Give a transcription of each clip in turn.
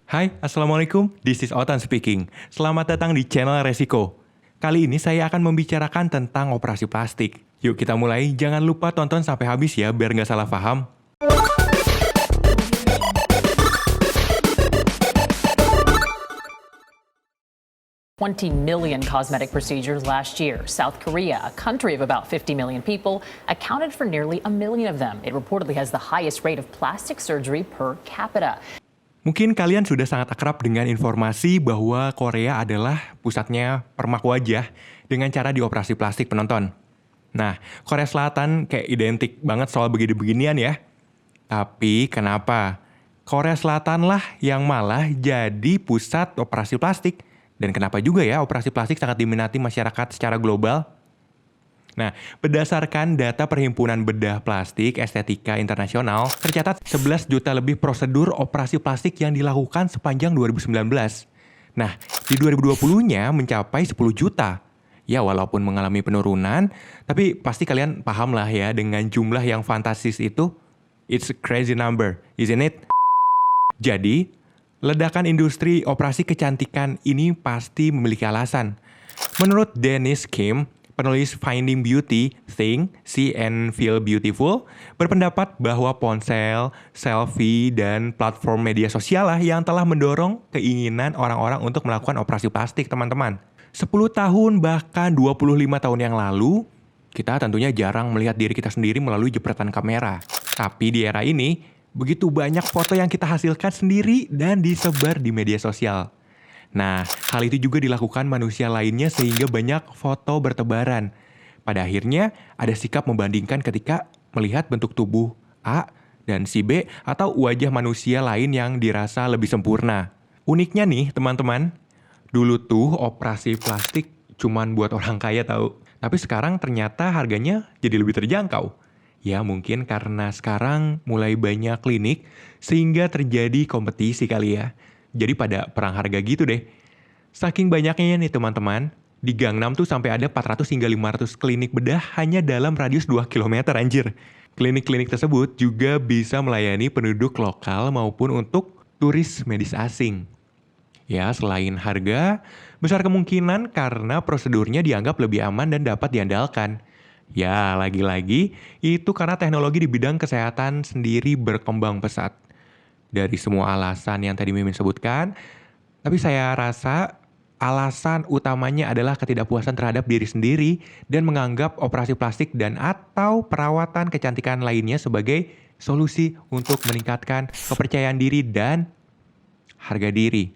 Hai, Assalamualaikum. This is Otan speaking. Selamat datang di channel Resiko. Kali ini saya akan membicarakan tentang operasi plastik. Yuk kita mulai, jangan lupa tonton sampai habis ya, biar nggak salah paham. 20 million cosmetic procedures last year. South Korea, a country of about 50 million people, accounted for nearly a million of them. It reportedly has the highest rate of plastic surgery per capita. Mungkin kalian sudah sangat akrab dengan informasi bahwa Korea adalah pusatnya permak wajah dengan cara dioperasi plastik penonton. Nah, Korea Selatan kayak identik banget soal begini-beginian ya. Tapi kenapa? Korea Selatan lah yang malah jadi pusat operasi plastik. Dan kenapa juga ya operasi plastik sangat diminati masyarakat secara global? Nah, berdasarkan data Perhimpunan Bedah Plastik Estetika Internasional, tercatat 11 juta lebih prosedur operasi plastik yang dilakukan sepanjang 2019. Nah, di 2020-nya mencapai 10 juta. Ya, walaupun mengalami penurunan, tapi pasti kalian paham lah ya dengan jumlah yang fantastis itu. It's a crazy number, isn't it? Jadi, ledakan industri operasi kecantikan ini pasti memiliki alasan. Menurut Dennis Kim, penulis Finding Beauty, Think, See and Feel Beautiful, berpendapat bahwa ponsel, selfie, dan platform media sosial lah yang telah mendorong keinginan orang-orang untuk melakukan operasi plastik, teman-teman. 10 tahun bahkan 25 tahun yang lalu, kita tentunya jarang melihat diri kita sendiri melalui jepretan kamera. Tapi di era ini, begitu banyak foto yang kita hasilkan sendiri dan disebar di media sosial. Nah, hal itu juga dilakukan manusia lainnya sehingga banyak foto bertebaran. Pada akhirnya, ada sikap membandingkan ketika melihat bentuk tubuh A dan si B atau wajah manusia lain yang dirasa lebih sempurna. Uniknya nih, teman-teman, dulu tuh operasi plastik cuman buat orang kaya tahu. Tapi sekarang ternyata harganya jadi lebih terjangkau. Ya mungkin karena sekarang mulai banyak klinik sehingga terjadi kompetisi kali ya. Jadi pada perang harga gitu deh. Saking banyaknya nih teman-teman, di Gangnam tuh sampai ada 400 hingga 500 klinik bedah hanya dalam radius 2 km anjir. Klinik-klinik tersebut juga bisa melayani penduduk lokal maupun untuk turis medis asing. Ya selain harga, besar kemungkinan karena prosedurnya dianggap lebih aman dan dapat diandalkan. Ya, lagi-lagi itu karena teknologi di bidang kesehatan sendiri berkembang pesat. Dari semua alasan yang tadi Mimin sebutkan, tapi saya rasa alasan utamanya adalah ketidakpuasan terhadap diri sendiri dan menganggap operasi plastik dan atau perawatan kecantikan lainnya sebagai solusi untuk meningkatkan kepercayaan diri dan harga diri.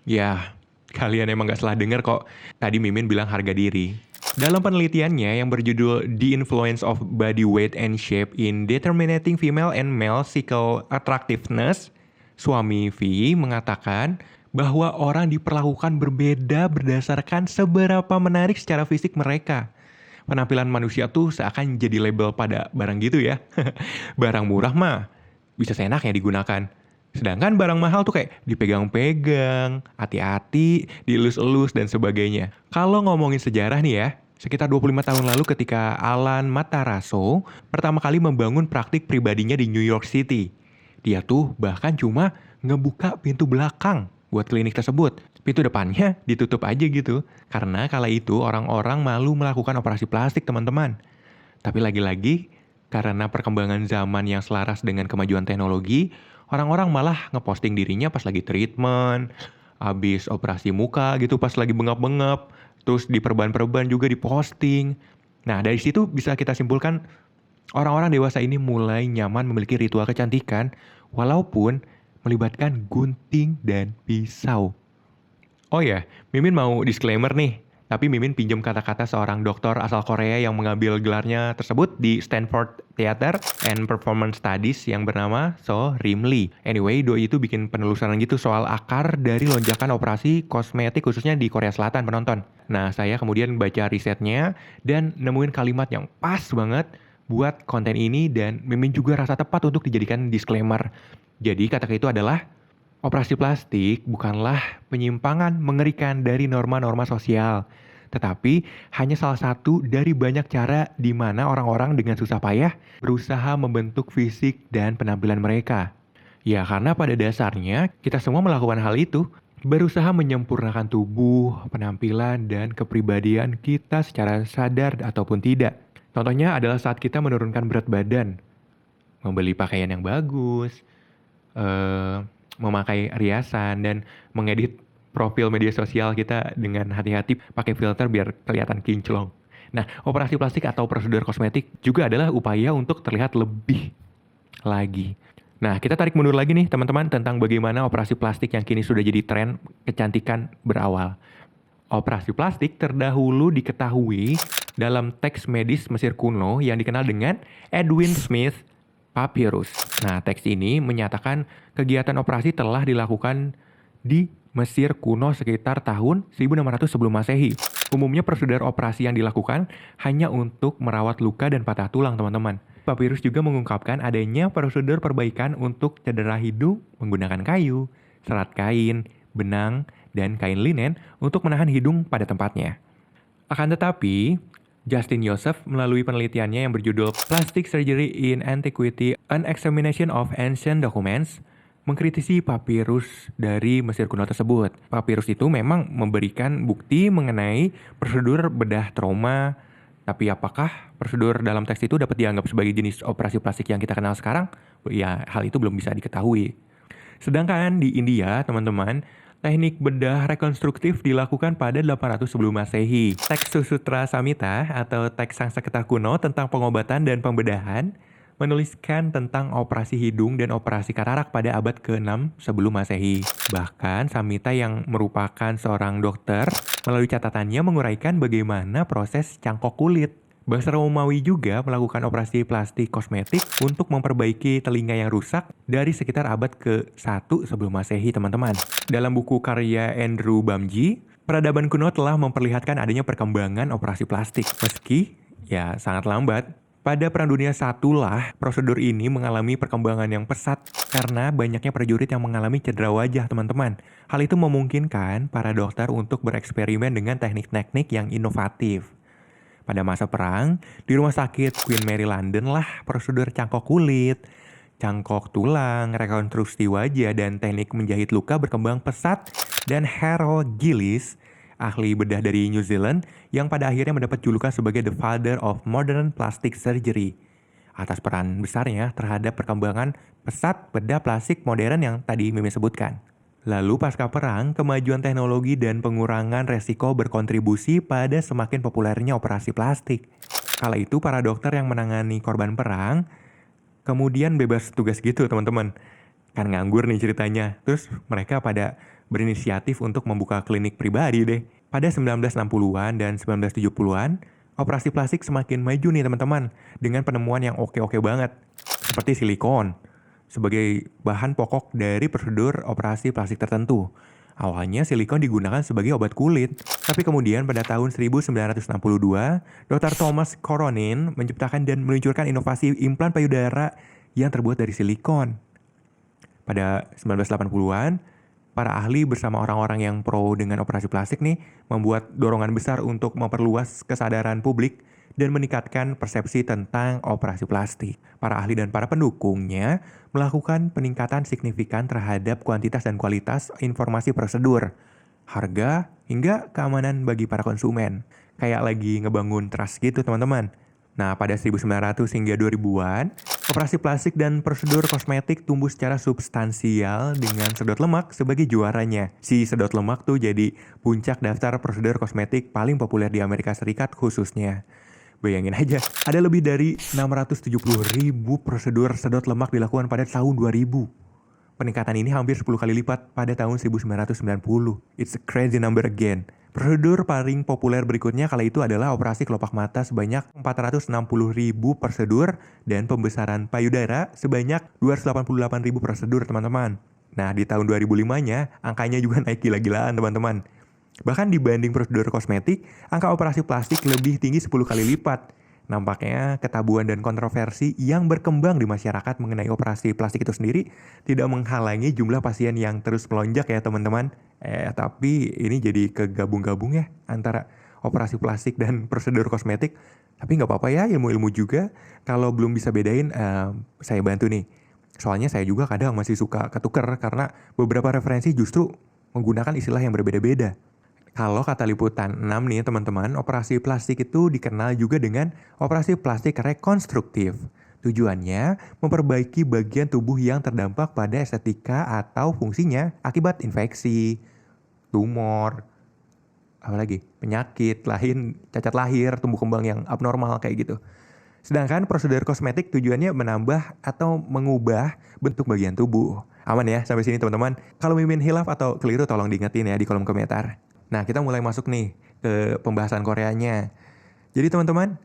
Ya, kalian emang gak salah dengar kok. Tadi Mimin bilang harga diri. Dalam penelitiannya yang berjudul The Influence of Body Weight and Shape in Determining Female and Male Physical Attractiveness, suami V mengatakan bahwa orang diperlakukan berbeda berdasarkan seberapa menarik secara fisik mereka. Penampilan manusia tuh seakan jadi label pada barang gitu ya. Barang murah mah bisa seenaknya digunakan. Sedangkan barang mahal tuh kayak dipegang-pegang, hati-hati, dielus-elus, dan sebagainya. Kalau ngomongin sejarah nih ya, sekitar 25 tahun lalu ketika Alan Matarazzo pertama kali membangun praktik pribadinya di New York City. Dia tuh bahkan cuma ngebuka pintu belakang buat klinik tersebut. Pintu depannya ditutup aja gitu. Karena kala itu orang-orang malu melakukan operasi plastik, teman-teman. Tapi lagi-lagi, karena perkembangan zaman yang selaras dengan kemajuan teknologi, orang-orang malah ngeposting dirinya pas lagi treatment, habis operasi muka gitu pas lagi bengap-bengap, terus di perban-perban juga diposting. Nah, dari situ bisa kita simpulkan orang-orang dewasa ini mulai nyaman memiliki ritual kecantikan walaupun melibatkan gunting dan pisau. Oh ya, Mimin mau disclaimer nih. Tapi Mimin pinjam kata-kata seorang dokter asal Korea yang mengambil gelarnya tersebut di Stanford Theater and Performance Studies yang bernama So Rim Lee. Anyway, doi itu bikin penelusuran gitu soal akar dari lonjakan operasi kosmetik khususnya di Korea Selatan, penonton. Nah, saya kemudian baca risetnya dan nemuin kalimat yang pas banget buat konten ini dan Mimin juga rasa tepat untuk dijadikan disclaimer. Jadi kata itu adalah operasi plastik bukanlah penyimpangan mengerikan dari norma-norma sosial, tetapi hanya salah satu dari banyak cara di mana orang-orang dengan susah payah berusaha membentuk fisik dan penampilan mereka. Ya karena pada dasarnya kita semua melakukan hal itu, berusaha menyempurnakan tubuh, penampilan, dan kepribadian kita secara sadar ataupun tidak. Contohnya adalah saat kita menurunkan berat badan, membeli pakaian yang bagus, eh, memakai riasan, dan mengedit profil media sosial kita dengan hati-hati pakai filter biar kelihatan kinclong. Nah, operasi plastik atau prosedur kosmetik juga adalah upaya untuk terlihat lebih lagi. Nah, kita tarik mundur lagi nih teman-teman tentang bagaimana operasi plastik yang kini sudah jadi tren kecantikan berawal. Operasi plastik terdahulu diketahui dalam teks medis Mesir kuno yang dikenal dengan Edwin Smith Papyrus. Nah, teks ini menyatakan kegiatan operasi telah dilakukan di Mesir kuno sekitar tahun 1600 sebelum Masehi. Umumnya prosedur operasi yang dilakukan hanya untuk merawat luka dan patah tulang, teman-teman. Papyrus juga mengungkapkan adanya prosedur perbaikan untuk cedera hidung menggunakan kayu, serat kain, benang, dan kain linen untuk menahan hidung pada tempatnya. Akan tetapi, Justin Joseph melalui penelitiannya yang berjudul Plastic Surgery in Antiquity: An Examination of Ancient Documents mengkritisi papirus dari Mesir kuno tersebut. Papirus itu memang memberikan bukti mengenai prosedur bedah trauma, tapi apakah prosedur dalam teks itu dapat dianggap sebagai jenis operasi plastik yang kita kenal sekarang? Ya, hal itu belum bisa diketahui. Sedangkan di India, teman-teman, teknik bedah rekonstruktif dilakukan pada 800 sebelum Masehi. Teks Susutra Samhita atau teks Sanskerta kuno tentang pengobatan dan pembedahan menuliskan tentang operasi hidung dan operasi katarak pada abad ke-6 sebelum Masehi. Bahkan Samhita yang merupakan seorang dokter melalui catatannya menguraikan bagaimana proses cangkok kulit. Bangsa Romawi juga melakukan operasi plastik kosmetik untuk memperbaiki telinga yang rusak dari sekitar abad ke-1 sebelum Masehi, teman-teman. Dalam buku karya Andrew Bamji, peradaban kuno telah memperlihatkan adanya perkembangan operasi plastik. Meski ya sangat lambat, pada Perang Dunia I lah prosedur ini mengalami perkembangan yang pesat karena banyaknya prajurit yang mengalami cedera wajah, teman-teman. Hal itu memungkinkan para dokter untuk bereksperimen dengan teknik-teknik yang inovatif. Pada masa perang, di rumah sakit Queen Mary London lah prosedur cangkok kulit, cangkok tulang, rekonstruksi wajah, dan teknik menjahit luka berkembang pesat. Dan Harold Gillis, ahli bedah dari New Zealand, yang pada akhirnya mendapat julukan sebagai The Father of Modern Plastic Surgery atas peran besarnya terhadap perkembangan pesat bedah plastik modern yang tadi Mimi sebutkan. Lalu pasca perang, kemajuan teknologi dan pengurangan resiko berkontribusi pada semakin populernya operasi plastik. Kala itu para dokter yang menangani korban perang kemudian bebas tugas gitu, teman-teman. Kan nganggur nih ceritanya. Terus mereka pada berinisiatif untuk membuka klinik pribadi deh. Pada 1960-an dan 1970-an, operasi plastik semakin maju nih, teman-teman, dengan penemuan yang oke-oke banget. Seperti silikon sebagai bahan pokok dari prosedur operasi plastik tertentu. Awalnya silikon digunakan sebagai obat kulit, tapi kemudian pada tahun 1962, Dr. Thomas Coronin menciptakan dan meluncurkan inovasi implan payudara yang terbuat dari silikon. Pada 1980-an, para ahli bersama orang-orang yang pro dengan operasi plastik nih membuat dorongan besar untuk memperluas kesadaran publik dan meningkatkan persepsi tentang operasi plastik. Para ahli dan para pendukungnya melakukan peningkatan signifikan terhadap kuantitas dan kualitas informasi prosedur, harga, hingga keamanan bagi para konsumen. Kayak lagi ngebangun trust gitu, teman-teman. Nah, pada 1900 hingga 2000-an, operasi plastik dan prosedur kosmetik tumbuh secara substansial dengan sedot lemak sebagai juaranya. Si sedot lemak tuh jadi puncak daftar prosedur kosmetik paling populer di Amerika Serikat khususnya. Bayangin aja, ada lebih dari 670.000 prosedur sedot lemak dilakukan pada tahun 2000. Peningkatan ini hampir 10 kali lipat pada tahun 1990. It's a crazy number again. Prosedur paling populer berikutnya kala itu adalah operasi kelopak mata sebanyak 460.000 prosedur dan pembesaran payudara sebanyak 288.000 prosedur, teman-teman. Nah, di tahun 2005-nya, angkanya juga naik gila-gilaan, teman-teman. Bahkan dibanding prosedur kosmetik, angka operasi plastik lebih tinggi 10 kali lipat. Nampaknya ketabuhan dan kontroversi yang berkembang di masyarakat mengenai operasi plastik itu sendiri tidak menghalangi jumlah pasien yang terus melonjak ya, teman-teman. Tapi ini jadi kegabung-gabung ya antara operasi plastik dan prosedur kosmetik. Tapi nggak apa-apa ya, ilmu-ilmu juga. Kalau belum bisa bedain, saya bantu nih. Soalnya saya juga kadang masih suka ketuker karena beberapa referensi justru menggunakan istilah yang berbeda-beda. Kalau kata liputan 6 nih teman-teman, operasi plastik itu dikenal juga dengan operasi plastik rekonstruktif. Tujuannya memperbaiki bagian tubuh yang terdampak pada estetika atau fungsinya akibat infeksi, tumor, apalagi penyakit lain, cacat lahir, tumbuh kembang yang abnormal kayak gitu. Sedangkan prosedur kosmetik tujuannya menambah atau mengubah bentuk bagian tubuh. Aman ya sampai sini teman-teman? Kalau mimin hilaf atau keliru tolong diingetin ya di kolom komentar. Nah kita mulai masuk nih ke pembahasan Koreanya. Jadi teman-teman,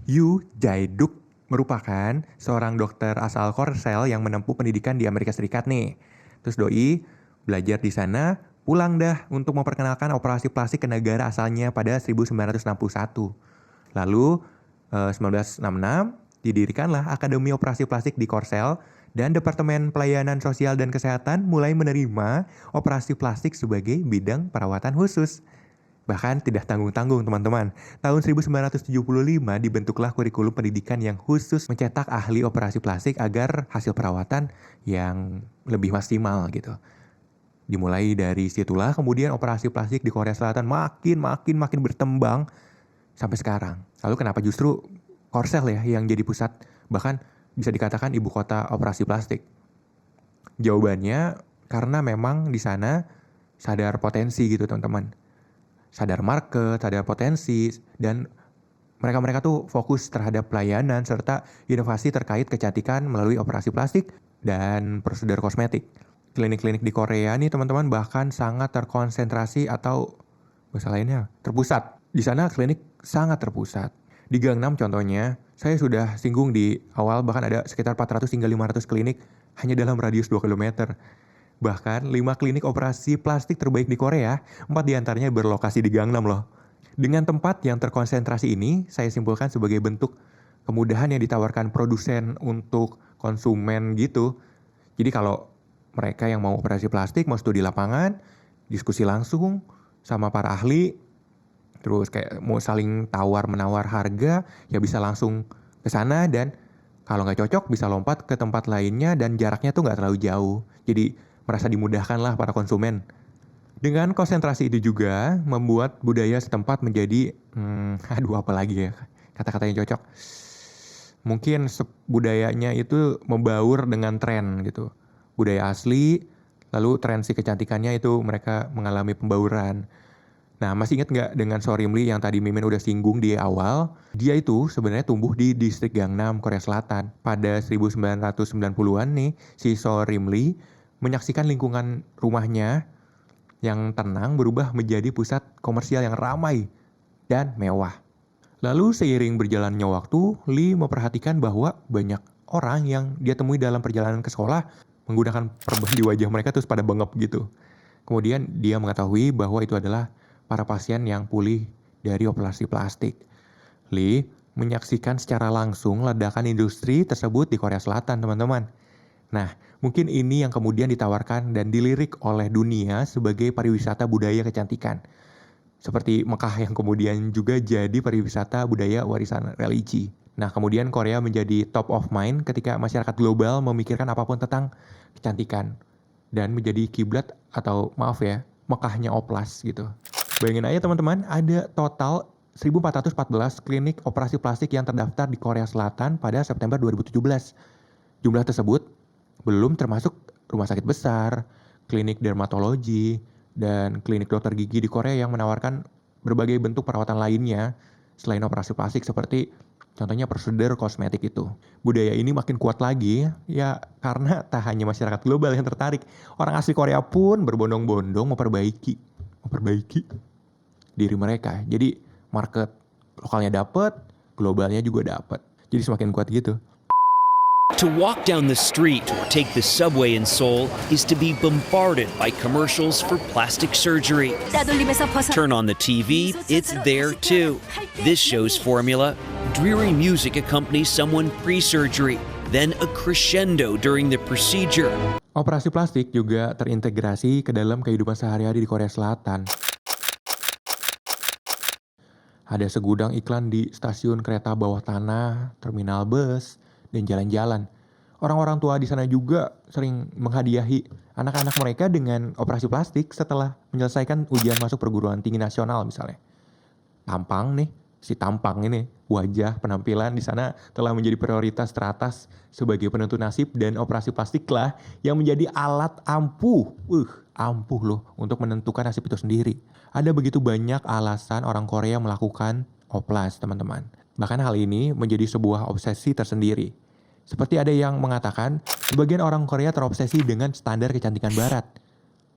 Yoo Jae-duk merupakan seorang dokter asal Korsel yang menempuh pendidikan di Amerika Serikat nih. Terus doi belajar di sana, pulang dah untuk memperkenalkan operasi plastik ke negara asalnya pada 1961. Lalu 1966 didirikanlah Akademi Operasi Plastik di Korsel dan Departemen Pelayanan Sosial dan Kesehatan mulai menerima operasi plastik sebagai bidang perawatan khusus. Bahkan tidak tanggung-tanggung teman-teman. Tahun 1975 dibentuklah kurikulum pendidikan yang khusus mencetak ahli operasi plastik agar hasil perawatan yang lebih maksimal gitu. Dimulai dari situlah kemudian operasi plastik di Korea Selatan makin berkembang sampai sekarang. Lalu kenapa justru Korsel ya yang jadi pusat, bahkan bisa dikatakan ibu kota operasi plastik? Jawabannya karena memang di sana sadar potensi gitu teman-teman. Sadar market, sadar potensi, dan mereka tuh fokus terhadap pelayanan serta inovasi terkait kecantikan melalui operasi plastik dan prosedur kosmetik. Klinik-klinik di Korea nih teman-teman bahkan sangat terkonsentrasi atau bahasa lainnya terpusat. Di sana klinik sangat terpusat. Di Gangnam contohnya, saya sudah singgung di awal bahkan ada sekitar 400 hingga 500 klinik hanya dalam radius 2 km. Bahkan 5 klinik operasi plastik terbaik di Korea, 4 diantaranya berlokasi di Gangnam loh. Dengan tempat yang terkonsentrasi ini, saya simpulkan sebagai bentuk kemudahan yang ditawarkan produsen untuk konsumen gitu. Jadi kalau mereka yang mau operasi plastik, mau studi lapangan, diskusi langsung sama para ahli, terus kayak mau saling tawar-menawar harga, ya bisa langsung ke sana dan kalau nggak cocok bisa lompat ke tempat lainnya dan jaraknya tuh nggak terlalu jauh. Jadi merasa dimudahkan lah para konsumen. Dengan konsentrasi itu juga membuat budaya setempat menjadi, apa lagi ya kata-kata yang cocok. Mungkin budayanya itu membaur dengan tren gitu. Budaya asli, lalu tren si kecantikannya itu mereka mengalami pembauran. Nah, masih ingat nggak dengan So Rim-lee yang tadi Mimin udah singgung di awal? Dia itu sebenarnya tumbuh di distrik Gangnam, Korea Selatan. Pada 1990-an nih, si So Rim-lee menyaksikan lingkungan rumahnya yang tenang berubah menjadi pusat komersial yang ramai dan mewah. Lalu seiring berjalannya waktu, Lee memperhatikan bahwa banyak orang yang dia temui dalam perjalanan ke sekolah menggunakan perban di wajah mereka terus pada bengep gitu. Kemudian dia mengetahui bahwa itu adalah para pasien yang pulih dari operasi plastik. Lee menyaksikan secara langsung ledakan industri tersebut di Korea Selatan, teman-teman. Nah, mungkin ini yang kemudian ditawarkan dan dilirik oleh dunia sebagai pariwisata budaya kecantikan. Seperti Mekah yang kemudian juga jadi pariwisata budaya warisan religi. Nah, kemudian Korea menjadi top of mind ketika masyarakat global memikirkan apapun tentang kecantikan. Dan menjadi kiblat atau maaf ya, Mekahnya oplas gitu. Bayangin aja teman-teman, ada total 1.414 klinik operasi plastik yang terdaftar di Korea Selatan pada September 2017. Jumlah tersebut belum termasuk rumah sakit besar, klinik dermatologi, dan klinik dokter gigi di Korea yang menawarkan berbagai bentuk perawatan lainnya selain operasi plastik seperti contohnya prosedur kosmetik itu. Budaya ini makin kuat lagi ya karena tak hanya masyarakat global yang tertarik, orang asli Korea pun berbondong-bondong memperbaiki diri mereka. Jadi market lokalnya dapat, globalnya juga dapat. Jadi semakin kuat gitu. To walk down the street or take the subway in Seoul is to be bombarded by commercials for plastic surgery. Turn on the TV, it's there too. This show's formula: dreary music accompanies someone pre-surgery, then a crescendo during the procedure. Operasi plastik juga terintegrasi ke dalam kehidupan sehari-hari di Korea Selatan. Ada segudang iklan di stasiun kereta bawah tanah, terminal bus, dan jalan-jalan. Orang-orang tua di sana juga sering menghadiahi anak-anak mereka dengan operasi plastik setelah menyelesaikan ujian masuk perguruan tinggi nasional misalnya. Tampang nih, si tampang ini, wajah, penampilan di sana telah menjadi prioritas teratas sebagai penentu nasib, dan operasi plastik lah yang menjadi alat ampuh loh untuk menentukan nasib itu sendiri. Ada begitu banyak alasan orang Korea melakukan oplas, teman-teman. Bahkan hal ini menjadi sebuah obsesi tersendiri. Seperti ada yang mengatakan, sebagian orang Korea terobsesi dengan standar kecantikan barat.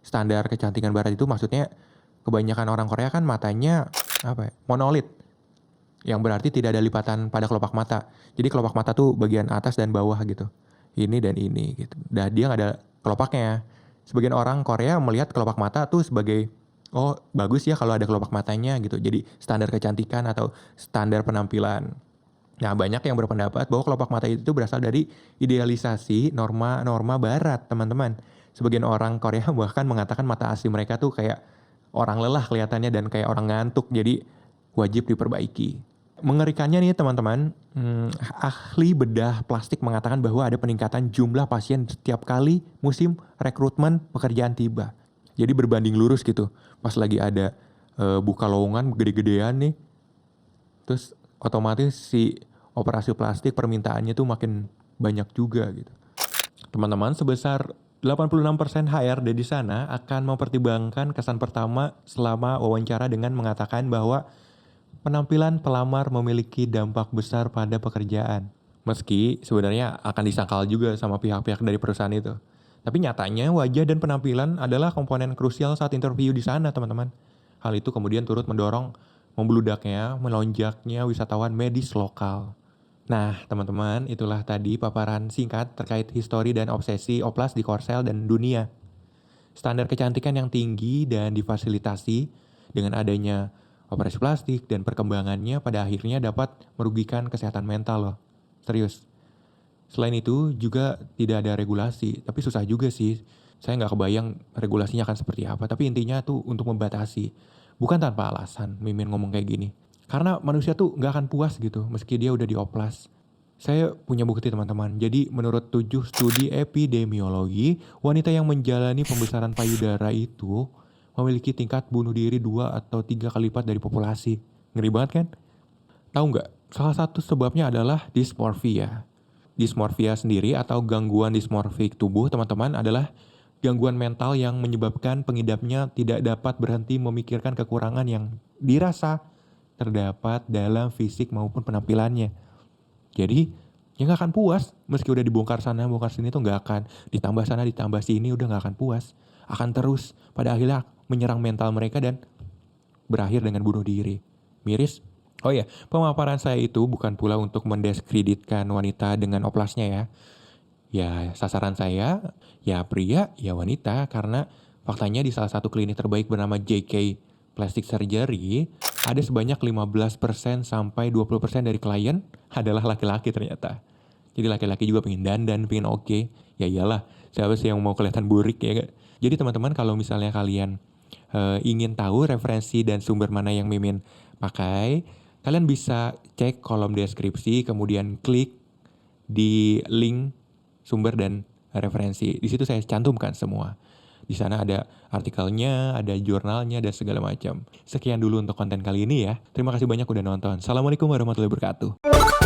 Standar kecantikan barat itu maksudnya kebanyakan orang Korea kan matanya monolit. Yang berarti tidak ada lipatan pada kelopak mata. Jadi kelopak mata tuh bagian atas dan bawah gitu. Ini dan ini gitu. Dan dia nggak ada kelopaknya. Sebagian orang Korea melihat kelopak mata tuh sebagai, oh bagus ya kalau ada kelopak matanya gitu. Jadi standar kecantikan atau standar penampilan. Nah, banyak yang berpendapat bahwa kelopak mata itu berasal dari idealisasi norma-norma barat, teman-teman. Sebagian orang Korea bahkan mengatakan mata asli mereka tuh kayak orang lelah kelihatannya dan kayak orang ngantuk, jadi wajib diperbaiki. Mengerikannya nih teman-teman, ahli bedah plastik mengatakan bahwa ada peningkatan jumlah pasien setiap kali musim rekrutmen pekerjaan tiba. Jadi berbanding lurus gitu, pas lagi ada buka lowongan gede-gedean nih, terus otomatis si operasi plastik permintaannya tuh makin banyak juga gitu. Teman-teman, sebesar 86% HRD di sana akan mempertimbangkan kesan pertama selama wawancara dengan mengatakan bahwa penampilan pelamar memiliki dampak besar pada pekerjaan. Meski sebenarnya akan disangkal juga sama pihak-pihak dari perusahaan itu. Tapi nyatanya wajah dan penampilan adalah komponen krusial saat interview di sana, teman-teman. Hal itu kemudian turut mendorong membeludaknya, melonjaknya wisatawan medis lokal. Nah, teman-teman, itulah tadi paparan singkat terkait histori dan obsesi oplas di Korsel dan dunia. Standar kecantikan yang tinggi dan difasilitasi dengan adanya operasi plastik dan perkembangannya pada akhirnya dapat merugikan kesehatan mental loh. Serius. Selain itu juga tidak ada regulasi, tapi susah juga sih. Saya nggak kebayang regulasinya akan seperti apa, tapi intinya tuh untuk membatasi. Bukan tanpa alasan Mimin ngomong kayak gini. Karena manusia tuh gak akan puas gitu meski dia udah dioplas. Saya punya bukti teman-teman. Jadi menurut 7 studi epidemiologi, wanita yang menjalani pembesaran payudara itu memiliki tingkat bunuh diri 2 atau 3 kali lipat dari populasi. Ngeri banget kan? Tahu nggak? Salah satu sebabnya adalah dysmorphia. Dysmorphia sendiri atau gangguan dismorfik tubuh teman-teman adalah gangguan mental yang menyebabkan pengidapnya tidak dapat berhenti memikirkan kekurangan yang dirasa terdapat dalam fisik maupun penampilannya. Jadi, ya gak akan puas. Meski udah dibongkar sana, bongkar sini tuh gak akan. Ditambah sana, ditambah sini udah gak akan puas. Akan terus pada akhirnya menyerang mental mereka dan berakhir dengan bunuh diri. Miris? Oh ya, pemaparan saya itu bukan pula untuk mendiskreditkan wanita dengan oplasnya ya. Ya, sasaran saya, ya pria, ya wanita. Karena faktanya di salah satu klinik terbaik bernama JK Plastic Surgery, ada sebanyak 15% sampai 20% dari klien adalah laki-laki ternyata. Jadi laki-laki juga pengen dandan, pengen oke. Ya iyalah, siapa sih yang mau kelihatan burik ya gak? Jadi teman-teman kalau misalnya kalian ingin tahu referensi dan sumber mana yang Mimin pakai, kalian bisa cek kolom deskripsi, kemudian klik di link sumber dan referensi. Di situ saya cantumkan semua. Di sana ada artikelnya, ada jurnalnya, dan segala macam. Sekian dulu untuk konten kali ini ya. Terima kasih banyak udah nonton. Assalamualaikum warahmatullahi wabarakatuh.